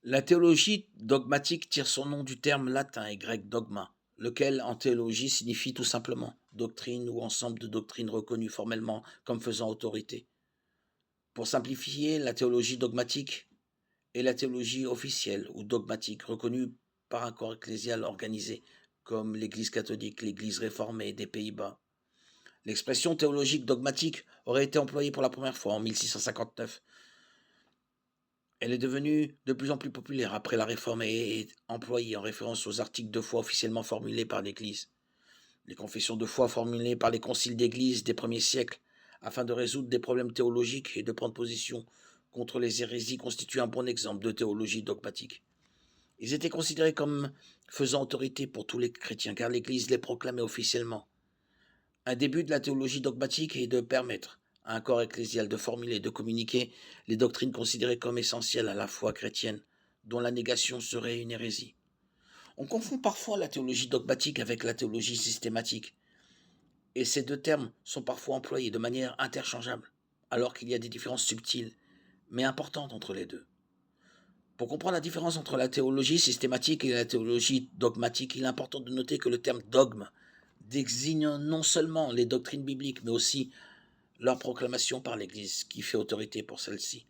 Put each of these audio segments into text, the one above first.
La théologie dogmatique tire son nom du terme latin et grec dogma, lequel en théologie signifie tout simplement doctrine ou ensemble de doctrines reconnues formellement comme faisant autorité. Pour simplifier, la théologie dogmatique est la théologie officielle ou dogmatique reconnue par un corps ecclésial organisé, comme l'Église catholique, l'Église réformée des Pays-Bas. L'expression théologique dogmatique aurait été employée pour la première fois en 1659. Elle est devenue de plus en plus populaire après la Réforme et est employée en référence aux articles de foi officiellement formulés par l'Église. Les confessions de foi formulées par les conciles d'Église des premiers siècles afin de résoudre des problèmes théologiques et de prendre position contre les hérésies constituent un bon exemple de théologie dogmatique. Ils étaient considérés comme faisant autorité pour tous les chrétiens car l'Église les proclamait officiellement. Un début de la théologie dogmatique est de permettre à un corps ecclésial de formuler et de communiquer les doctrines considérées comme essentielles à la foi chrétienne, dont la négation serait une hérésie. On confond parfois la théologie dogmatique avec la théologie systématique, et ces deux termes sont parfois employés de manière interchangeable, alors qu'il y a des différences subtiles, mais importantes entre les deux. Pour comprendre la différence entre la théologie systématique et la théologie dogmatique, il est important de noter que le terme dogme désigne non seulement les doctrines bibliques, mais aussi leur proclamation par l'Église, qui fait autorité pour celle-ci.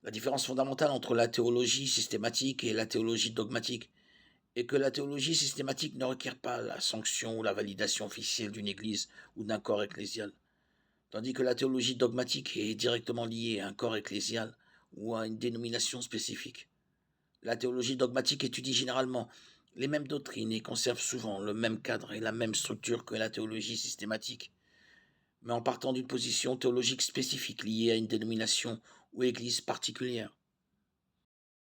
La différence fondamentale entre la théologie systématique et la théologie dogmatique est que la théologie systématique ne requiert pas la sanction ou la validation officielle d'une Église ou d'un corps ecclésial, tandis que la théologie dogmatique est directement liée à un corps ecclésial ou à une dénomination spécifique. La théologie dogmatique étudie généralement les mêmes doctrines et conserve souvent le même cadre et la même structure que la théologie systématique, mais en partant d'une position théologique spécifique liée à une dénomination ou église particulière.